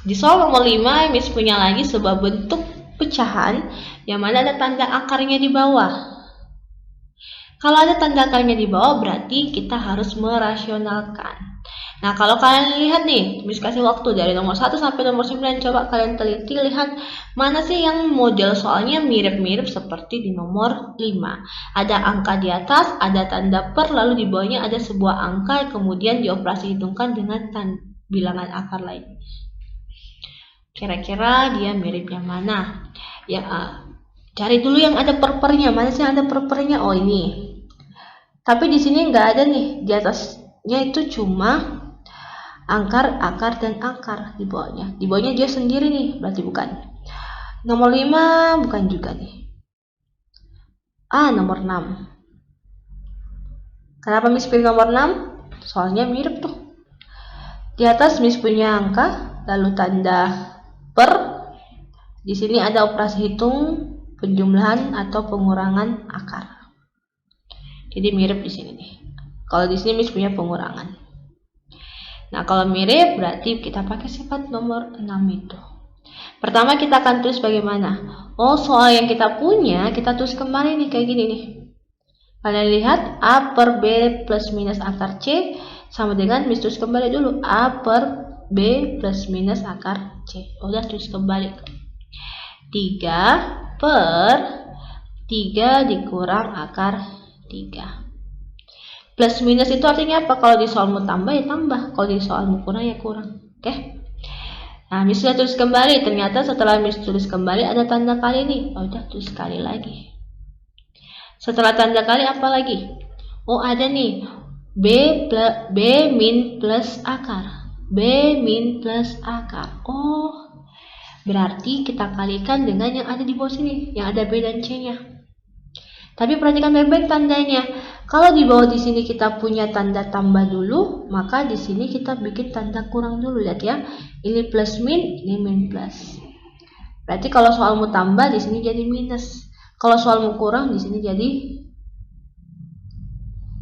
Di soal nomor 5, Miss punya lagi sebuah bentuk pecahan yang mana ada tanda akarnya di bawah. Kalau ada tanda akarnya di bawah, berarti kita harus merasionalkan. Nah, kalau kalian lihat nih, Miss kasih waktu dari nomor 1 sampai nomor 9, coba kalian teliti lihat mana sih yang model soalnya mirip-mirip seperti di nomor 5. Ada angka di atas, ada tanda per, lalu di bawahnya ada sebuah angka, kemudian dioperasi hitungkan dengan bilangan akar lain. Kira-kira dia mirip yang mana? Ya, cari dulu yang ada per-pernya. Mana sih yang ada per-pernya? Oh, ini. Tapi di sini nggak ada nih. Di atasnya itu cuma akar dan akar di bawahnya. Di bawahnya dia sendiri nih, berarti bukan. Nomor 5 bukan juga nih. Nomor 6. Kenapa Miss pilih nomor 6? Soalnya mirip tuh. Di atas Miss punya angka, lalu tanda per. Di sini ada operasi hitung, penjumlahan atau pengurangan akar. Jadi mirip di sini nih. Kalau di sini Miss punya pengurangan. Nah, kalau mirip berarti kita pakai sifat nomor 6 itu. Pertama kita akan tulis bagaimana? Oh, soal yang kita punya kita tulis kembali nih kayak gini nih. Kalian lihat A per B plus minus akar C sama dengan Miss tulis kembali dulu A per B plus minus akar C. Udah tulis kembali. 3 per 3 dikurang akar 3. Plus minus itu artinya apa? Kalau di soalmu tambah ya tambah, kalau di soalmu kurang ya kurang. Oke? Nah, Miss sudah tulis kembali. Ternyata setelah Miss tulis kembali ada tanda kali nih. Oh, udah tulis kali lagi. Setelah tanda kali apa lagi? Oh, ada nih. B min plus akar. B min plus akar. Oh, berarti kita kalikan dengan yang ada di bawah sini, yang ada B dan C-nya. Tapi perhatikan baik-baik tandanya. Kalau di bawah di sini kita punya tanda tambah dulu, maka di sini kita bikin tanda kurang dulu. Lihat ya, ini plus min, ini min plus. Berarti kalau soalmu tambah di sini jadi minus. Kalau soalmu kurang di sini jadi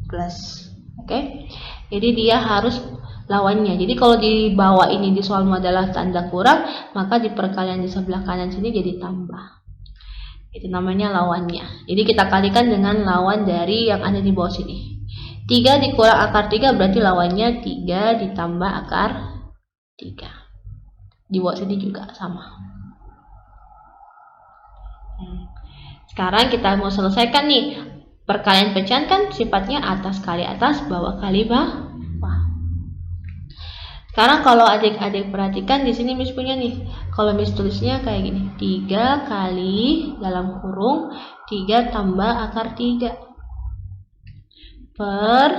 plus. Oke? Jadi dia harus lawannya. Jadi kalau di bawah ini di soalmu adalah tanda kurang, maka di perkalian di sebelah kanan sini jadi tambah. Itu namanya lawannya. Jadi kita kalikan dengan lawan dari yang ada di bawah sini. 3 dikurang akar 3 berarti lawannya 3 ditambah akar 3. Di bawah sini juga sama. Sekarang kita mau selesaikan nih. Perkalian pecahan kan sifatnya atas kali atas, bawah kali bawah. Sekarang kalau adik-adik perhatikan di sini Miss punya nih. Kalau Miss tulisnya kayak gini. 3 kali dalam kurung 3 tambah akar 3. Per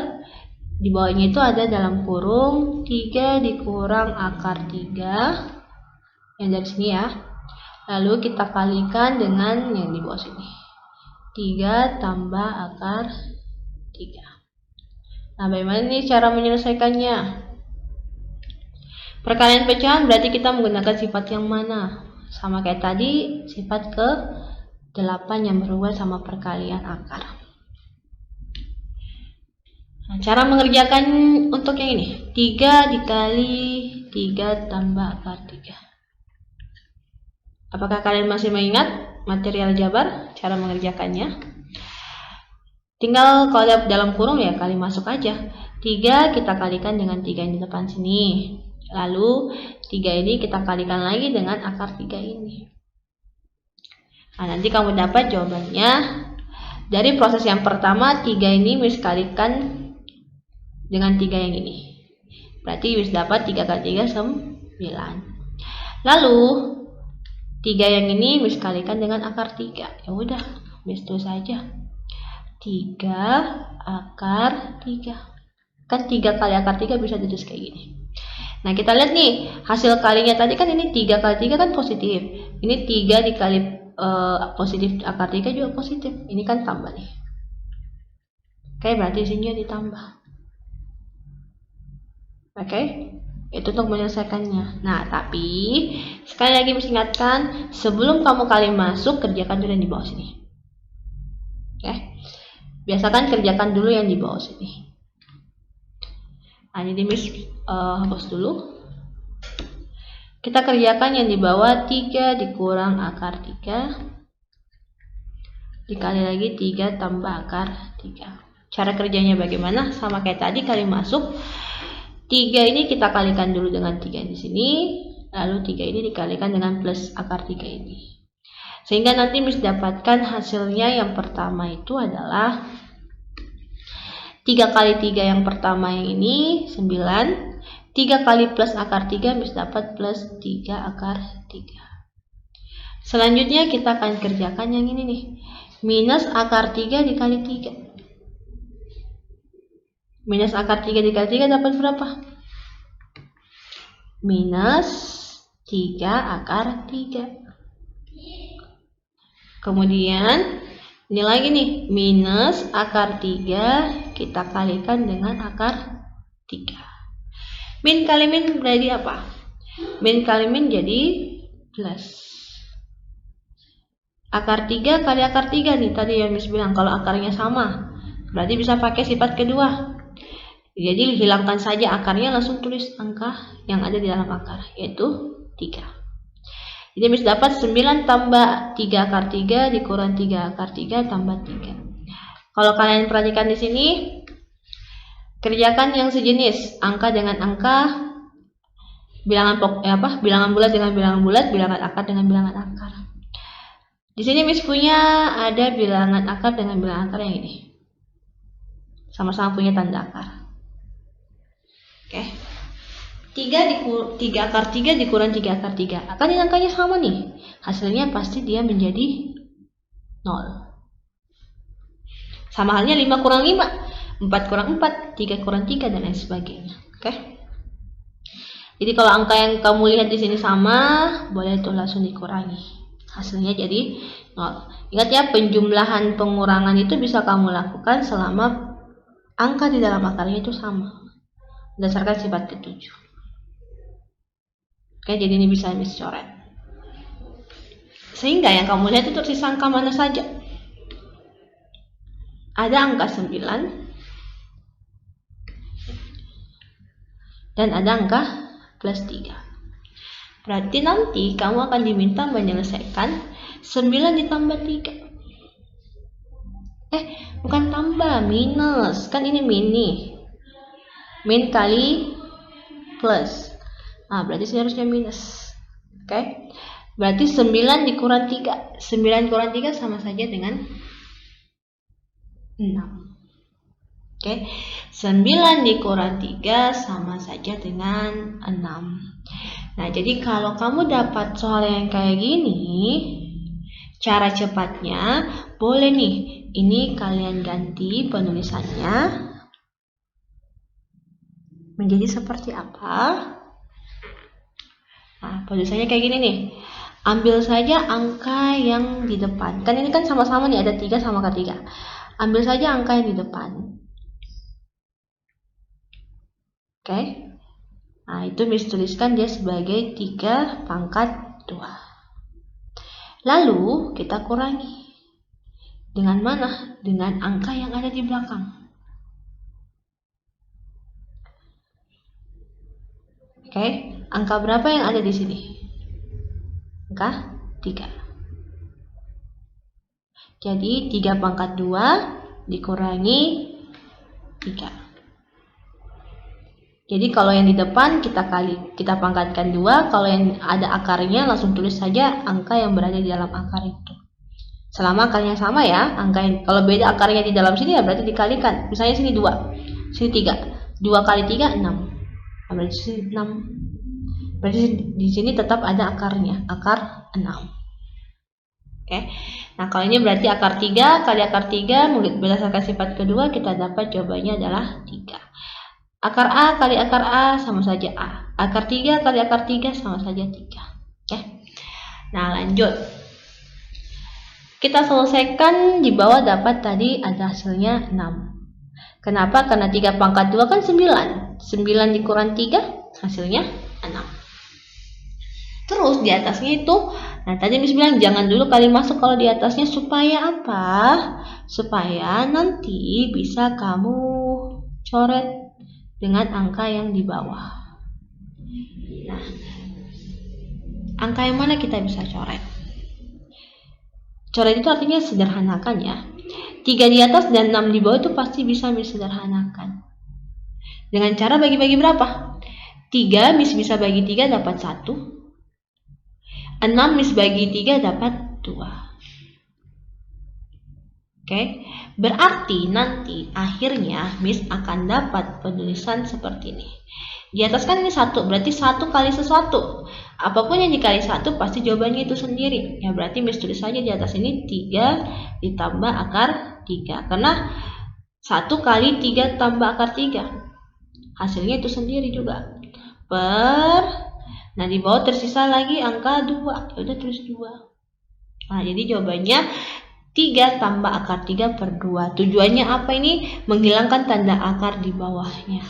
di bawahnya itu ada dalam kurung 3 dikurang akar 3. Yang dari sini ya. Lalu kita kalikan dengan yang di bawah sini. 3 tambah akar 3. Nah, bagaimana nih cara menyelesaikannya? Perkalian pecahan berarti kita menggunakan sifat yang mana? Sama kayak tadi, sifat ke 8 yang berubah sama perkalian akar. Nah, cara mengerjakan untuk yang ini, 3 dikali 3 tambah akar 3. Apakah kalian masih mengingat materi aljabar, cara mengerjakannya? Tinggal kalau dalam kurung ya kali masuk aja. 3 kita kalikan dengan 3 yang di depan sini. Lalu 3 ini kita kalikan lagi dengan akar 3 ini. Nah, nanti kamu dapat jawabannya dari proses yang pertama. 3 ini Miss kalikan dengan 3 yang ini. Berarti Miss dapat 3 kali 3 9. Lalu 3 yang ini Miss kalikan dengan akar 3. Ya udah, Miss tulis saja 3 akar 3. Kan 3 kali akar 3 bisa ditulis kayak gini. Nah, kita lihat nih, hasil kalinya tadi kan ini 3 kali 3 kan positif. Ini 3 dikali positif akar 3 juga positif. Ini kan tambah nih. Oke, berarti sini ditambah. Oke, itu untuk menyelesaikannya. Nah, tapi sekali lagi mesti ingatkan, sebelum kamu kali masuk, kerjakan dulu yang di bawah sini. Oke, biasakan kerjakan dulu yang di bawah sini. Nah, jadi Miss hapus dulu. Kita kerjakan yang di bawah 3 dikurang akar 3 dikali lagi 3 tambah akar 3. Cara kerjanya bagaimana? Sama kayak tadi, kali masuk. 3 ini kita kalikan dulu dengan 3 di sini, lalu 3 ini dikalikan dengan plus akar 3 ini. Sehingga nanti Miss dapatkan hasilnya yang pertama itu adalah 3 kali 3 yang pertama yang ini 9. 3 kali plus akar 3 Miss dapat plus 3 akar 3. Selanjutnya kita akan kerjakan yang ini nih. Minus akar 3 dikali 3. Minus akar 3 dikali 3 dapat berapa? Minus 3 akar 3. Kemudian ini lagi nih, minus akar 3 kita kalikan dengan akar 3. Min kali min jadi apa? Min kali min jadi plus. Akar 3 kali akar 3 nih, tadi yang Miss bilang kalau akarnya sama, berarti bisa pakai sifat kedua. Jadi hilangkan saja akarnya, langsung tulis angka yang ada di dalam akar, yaitu 3. Jadi Miss dapat 9 tambah 3 akar 3 dikurang 3 akar 3 tambah 3. Kalau kalian perhatikan di sini, kerjakan yang sejenis, angka dengan angka, bilangan bulat dengan bilangan bulat, bilangan akar dengan bilangan akar. Di sini Miss punya ada bilangan akar dengan bilangan akar yang ini. Sama-sama punya tanda akar. Oke. 3 akar 3 dikurang 3 akar 3. Akan ini angkanya sama nih. Hasilnya pasti dia menjadi 0. Sama halnya 5 kurang 5. 4 kurang 4, 3 kurang 3, dan lain sebagainya. Oke. Jadi kalau angka yang kamu lihat di sini sama, boleh tuh langsung dikurangi. Hasilnya jadi 0. Ingat ya, penjumlahan pengurangan itu bisa kamu lakukan selama angka di dalam akarnya itu sama, berdasarkan sifat ketujuh. Oke, jadi ini bisa Miss coret. Sehingga yang kamu lihat itu tersisa angka mana saja. Ada angka 9, dan ada angka plus 3. Berarti nanti kamu akan diminta menyelesaikan 9 ditambah 3. Bukan tambah, minus. Kan ini min nih. Min kali plus. Nah, berarti seharusnya minus. Oke. Berarti 9 dikurang 3. 9 kurang 3 sama saja dengan 6. Oke, 9 dikurang 3 sama saja dengan 6. Nah, jadi kalau kamu dapat soal yang kayak gini, cara cepatnya boleh nih, ini kalian ganti penulisannya menjadi seperti apa? Nah, penulisannya kayak gini nih. Ambil saja angka yang di depan. Kan ini kan sama-sama nih, ada 3 sama ke 3. Ambil saja angka yang di depan. Oke. Nah, itu Miss tuliskan dia sebagai 3 pangkat 2. Lalu kita kurangi. Dengan mana? Dengan angka yang ada di belakang. Oke, angka berapa yang ada di sini? Angka 3. Jadi 3 pangkat 2 dikurangi 3. Jadi kalau yang di depan kita pangkatkan 2, kalau yang ada akarnya langsung tulis saja angka yang berada di dalam akar itu. Selama akarnya sama ya, kalau beda akarnya di dalam sini ya berarti dikalikan. Misalnya sini 2, sini 3. 2 kali 3 6. Nah, berarti sini 6. Berarti di sini tetap ada akarnya, akar 6. Oke. Nah, kalau ini berarti akar 3 kali akar 3 berdasarkan sifat kedua kita dapat jawabannya adalah 3. Akar A kali akar A sama saja A. Akar 3 kali akar 3 sama saja 3. Oke. Nah, lanjut. Kita selesaikan di bawah dapat tadi ada hasilnya 6. Kenapa? Karena 3 pangkat 2 kan 9. 9 dikurang 3 hasilnya 6. Terus di atasnya itu, nah tadi Miss bilang jangan dulu kali masuk kalau di atasnya, supaya apa? Supaya nanti bisa kamu coret dengan angka yang di bawah. Nah, angka yang mana kita bisa coret? Coret itu artinya sederhanakan ya. 3 di atas dan 6 di bawah itu pasti bisa Miss sederhanakan. Dengan cara bagi-bagi berapa? 3 Miss bisa bagi 3 dapat 1. 6 Miss bagi 3 dapat 2. Oke, berarti nanti akhirnya Miss akan dapat penulisan seperti ini. Di atas kan ini 1, berarti 1 kali sesuatu. Apapun yang dikali 1 pasti jawabannya itu sendiri. Ya berarti Miss tulis saja di atas ini 3 ditambah akar 3. Karena 1 kali 3 tambah akar 3. Hasilnya itu sendiri juga. Nah di bawah tersisa lagi angka 2. Ya udah tulis 2. Nah jadi jawabannya 3 tambah akar 3 per 2. Tujuannya apa ini? Menghilangkan tanda akar di bawahnya.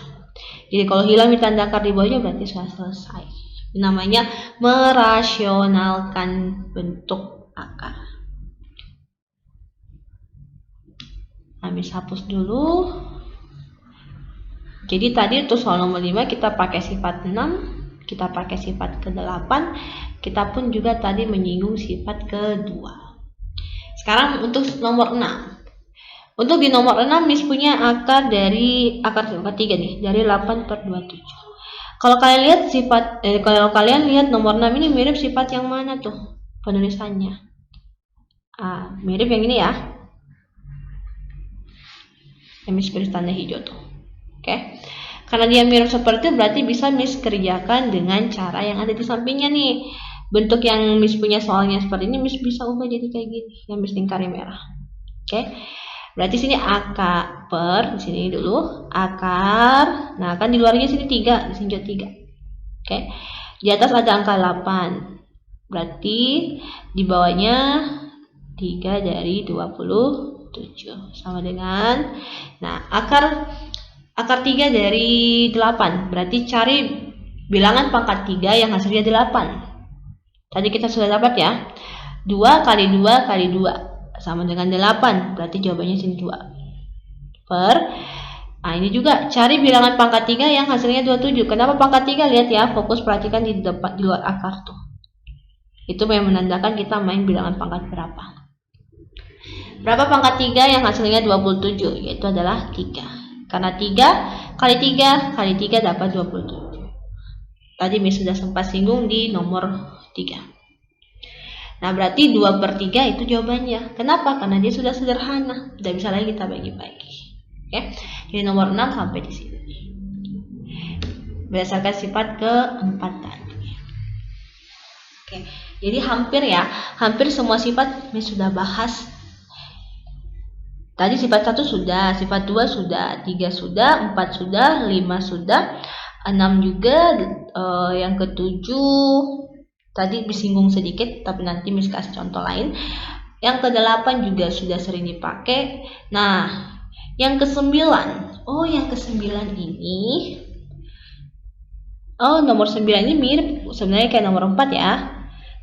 Jadi kalau hilang tanda akar di bawahnya berarti sudah selesai. Ini namanya merasionalkan bentuk akar. Habis hapus dulu. Jadi tadi untuk soal nomor 5 kita pakai sifat 6, kita pakai sifat ke-8, kita pun juga tadi menyinggung sifat ke-2. Sekarang untuk nomor 6. Untuk di nomor 6 Miss punya akar 3 nih, dari 8 per 27. Kalau kalian lihat kalau kalian lihat nomor 6 ini mirip sifat yang mana tuh penulisannya? Mirip yang ini ya. Yang Miss beri tanda hijau tuh. Oke. Karena dia mirip seperti itu berarti bisa Miss kerjakan dengan cara yang ada di sampingnya nih. Bentuk yang Miss punya soalnya seperti ini Miss bisa ubah jadi kayak gini, yang Miss lingkari merah. Oke. Berarti sini akar di sini dulu akar. Nah, kan di luarnya sini 3, di sini juga 3. Oke. Di atas ada angka 8. Berarti di bawahnya 3 dari 27 sama dengan akar 3 dari 8. Berarti cari bilangan pangkat 3 yang hasilnya 8. Tadi kita sudah dapat ya. 2 kali 2 kali 2 sama dengan 8. Berarti jawabannya sini 2. Ini juga cari bilangan pangkat 3 yang hasilnya 27. Kenapa pangkat 3? Lihat ya, fokus perhatikan di luar akar tuh. Itu yang menandakan kita main bilangan pangkat berapa. Berapa pangkat 3 yang hasilnya 27? Yaitu adalah 3. Karena 3 kali 3 kali 3 dapat 27. Tadi Miss sudah sempat singgung di nomor 3. Nah berarti 2 per 3 itu jawabannya. Kenapa? Karena dia sudah sederhana. Tidak bisa lagi kita bagi-bagi. Oke. Jadi nomor 6 sampai di sini. Berdasarkan sifat ke-4 tadi. Oke. Jadi hampir semua sifat Miss sudah bahas. Tadi sifat 1 sudah, sifat 2 sudah, 3 sudah, 4 sudah, 5 sudah, 6 juga, yang ke-7 tadi disinggung sedikit, tapi nanti Miss kasih contoh lain. Yang ke-8 juga sudah sering dipakai. Nah, yang ke-9. Yang ke-9 ini. Nomor 9 ini mirip sebenarnya kayak nomor 4 ya.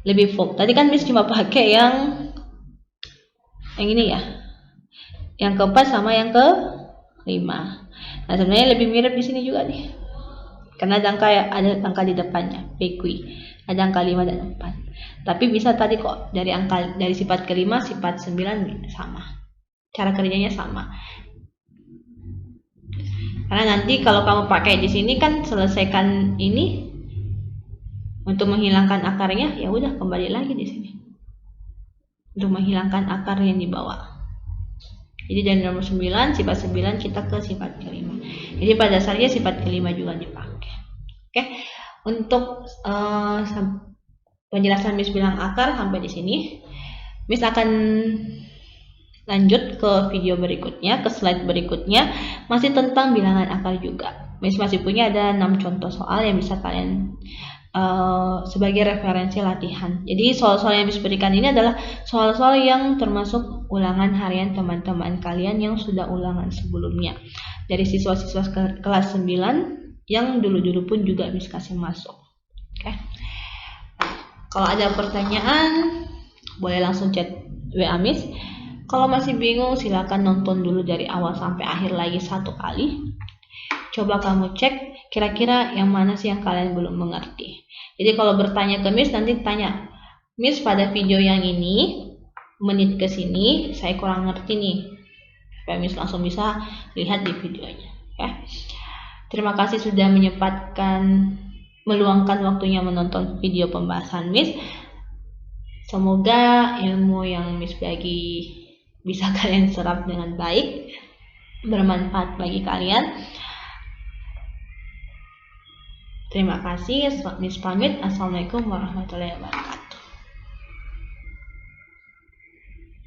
Lebih folk. Tadi kan Miss cuma pakai yang ini ya. Yang ke-4 sama yang ke-5. Nah, sebenarnya lebih mirip di sini juga nih. Karena ada angka di depannya, PQ. Ada angka 5 dan 4. Tapi bisa tadi kok dari sifat ke-5, sifat 9 sama. Cara kerjanya sama. Karena nanti kalau kamu pakai di sini kan selesaikan ini untuk menghilangkan akarnya, ya udah kembali lagi di sini. Untuk menghilangkan akar yang di bawah. Jadi dari nomor 9, sifat 9 kita ke sifat ke-5. Jadi pada dasarnya sifat ke-5 juga dipakai. Oke. Untuk penjelasan Miss bilang akar sampai di sini. Miss akan lanjut ke video berikutnya, ke slide berikutnya, masih tentang bilangan akar juga. Miss masih punya ada 6 contoh soal yang bisa kalian sebagai referensi latihan. Jadi soal-soal yang Miss berikan ini adalah soal-soal yang termasuk ulangan harian teman-teman kalian yang sudah ulangan sebelumnya. Dari siswa-siswa kelas 9 yang dulu-dulu pun juga Miss kasih masuk. Oke. Kalau ada pertanyaan, boleh langsung chat WA Miss. Kalau masih bingung, silakan nonton dulu dari awal sampai akhir lagi 1 kali. Coba kamu cek kira-kira yang mana sih yang kalian belum mengerti. Jadi kalau bertanya ke Miss, nanti tanya, Miss pada video yang ini, menit ke sini saya kurang ngerti nih. Supaya Miss langsung bisa lihat di videonya. Ya. Terima kasih sudah meluangkan waktunya menonton video pembahasan Miss. Semoga ilmu yang Miss bagi bisa kalian serap dengan baik, bermanfaat bagi kalian. Terima kasih, Miss pamit. Assalamualaikum warahmatullahi wabarakatuh.